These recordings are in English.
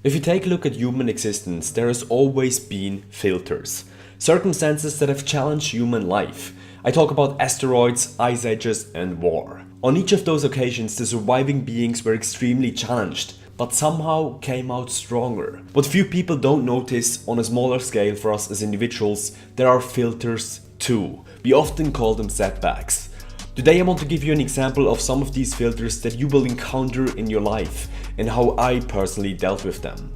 If you take a look at human existence, there has always been filters. Circumstances that have challenged human life. I talk about asteroids, ice ages and war. On each of those occasions, the surviving beings were extremely challenged, but somehow came out stronger. What few people don't notice on a smaller scale for us as individuals, there are filters too. We often call them setbacks. Today I want to give you an example of some of these filters that you will encounter in your life and how I personally dealt with them.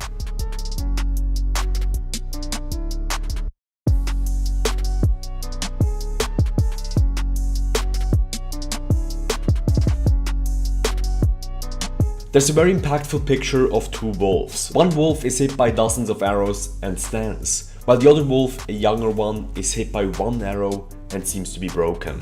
There's a very impactful picture of two wolves. One wolf is hit by dozens of arrows and stands, while the other wolf, a younger one, is hit by one arrow and seems to be broken.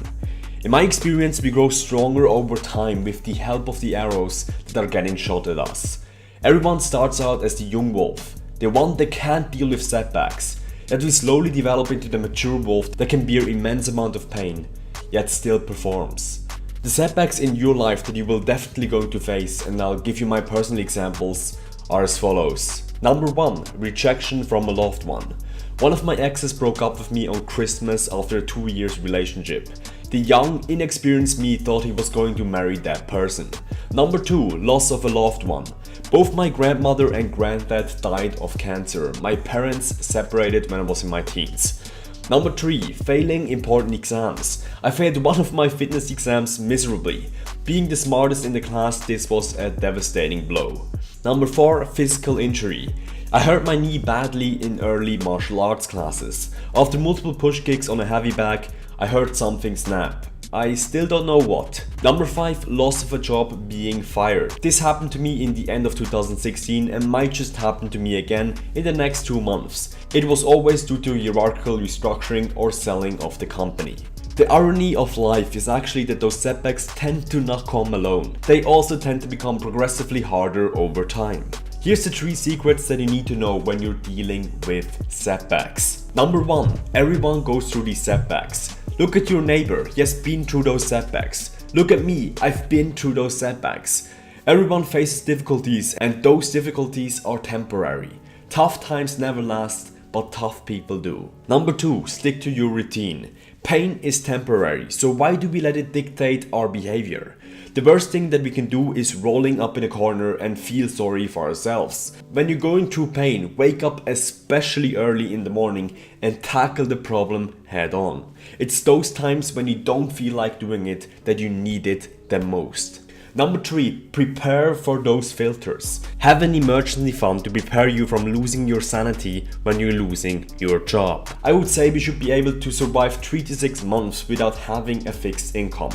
In my experience, we grow stronger over time with the help of the arrows that are getting shot at us. Everyone starts out as the young wolf, the one that can't deal with setbacks, yet we slowly develop into the mature wolf that can bear immense amount of pain, yet still performs. The setbacks in your life that you will definitely going to face, and I'll give you my personal examples, are as follows. Number 1. Rejection from a loved one. One of my exes broke up with me on Christmas after a 2 years relationship. The young, inexperienced me thought he was going to marry that person. Number 2. Loss of a loved one. Both my grandmother and granddad died of cancer. My parents separated when I was in my teens. Number 3. Failing important exams. I failed one of my fitness exams miserably. Being the smartest in the class, this was a devastating blow. Number 4. Physical injury. I hurt my knee badly in early martial arts classes. After multiple push kicks on a heavy bag, I heard something snap. I still don't know what. Number 5. Loss of a job, being fired. This happened to me in the end of 2016 and might just happen to me again in the next 2 months. It was always due to hierarchical restructuring or selling of the company. The irony of life is actually that those setbacks tend to not come alone. They also tend to become progressively harder over time. Here's the 3 secrets that you need to know when you're dealing with setbacks. Number 1. Everyone goes through these setbacks. Look at your neighbor, he has been through those setbacks. Look at me, I've been through those setbacks. Everyone faces difficulties and those difficulties are temporary. Tough times never last, but tough people do. Number 2. Stick to your routine. Pain is temporary, so why do we let it dictate our behavior? The worst thing that we can do is rolling up in a corner and feel sorry for ourselves. When you're going through pain, wake up especially early in the morning and tackle the problem head on. It's those times when you don't feel like doing it that you need it the most. Number 3. Prepare for those filters. Have an emergency fund to prepare you from losing your sanity when you're losing your job. I would say we should be able to survive 3 to 6 months without having a fixed income.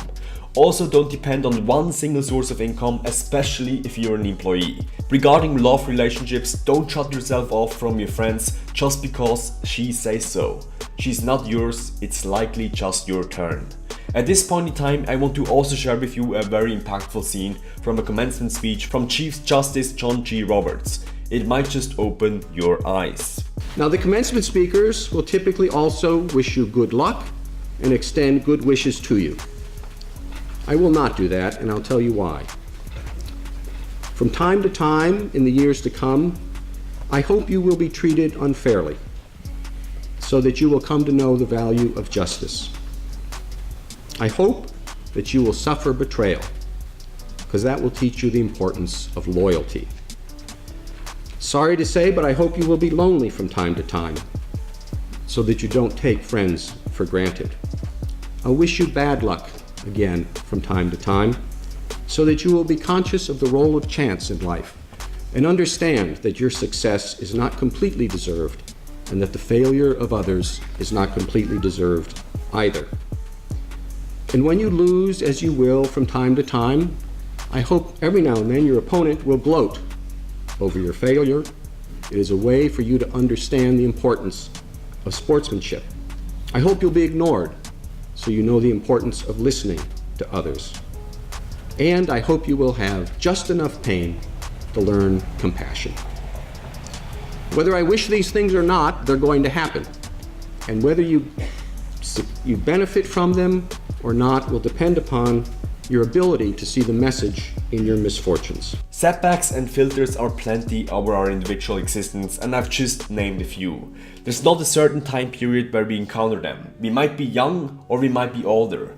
Also, don't depend on one single source of income, especially if you're an employee. Regarding love relationships, don't shut yourself off from your friends just because she says so. She's not yours, it's likely just your turn. At this point in time, I want to also share with you a very impactful scene from a commencement speech from Chief Justice John G. Roberts. It might just open your eyes. Now, the commencement speakers will typically also wish you good luck and extend good wishes to you. I will not do that, and I'll tell you why. From time to time in the years to come, I hope you will be treated unfairly so that you will come to know the value of justice. I hope that you will suffer betrayal, because that will teach you the importance of loyalty. Sorry to say, but I hope you will be lonely from time to time, so that you don't take friends for granted. I wish you bad luck again from time to time, so that you will be conscious of the role of chance in life and understand that your success is not completely deserved and that the failure of others is not completely deserved either. And when you lose, as you will from time to time, I hope every now and then your opponent will gloat over your failure. It is a way for you to understand the importance of sportsmanship. I hope you'll be ignored so you know the importance of listening to others. And I hope you will have just enough pain to learn compassion. Whether I wish these things or not, they're going to happen. And whether you benefit from them or not will depend upon your ability to see the message in your misfortunes. Setbacks and filters are plenty over our individual existence, and I've just named a few. There's not a certain time period where we encounter them. We might be young or we might be older.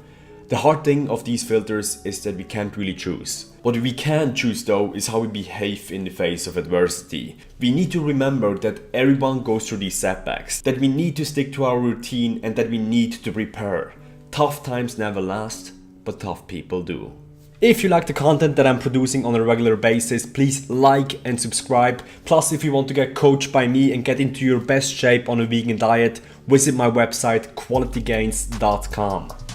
The hard thing of these filters is that we can't really choose. What we can choose though is how we behave in the face of adversity. We need to remember that everyone goes through these setbacks, that we need to stick to our routine and that we need to prepare. Tough times never last, but tough people do. If you like the content that I'm producing on a regular basis, please like and subscribe. Plus, if you want to get coached by me and get into your best shape on a vegan diet, visit my website qualitygains.com.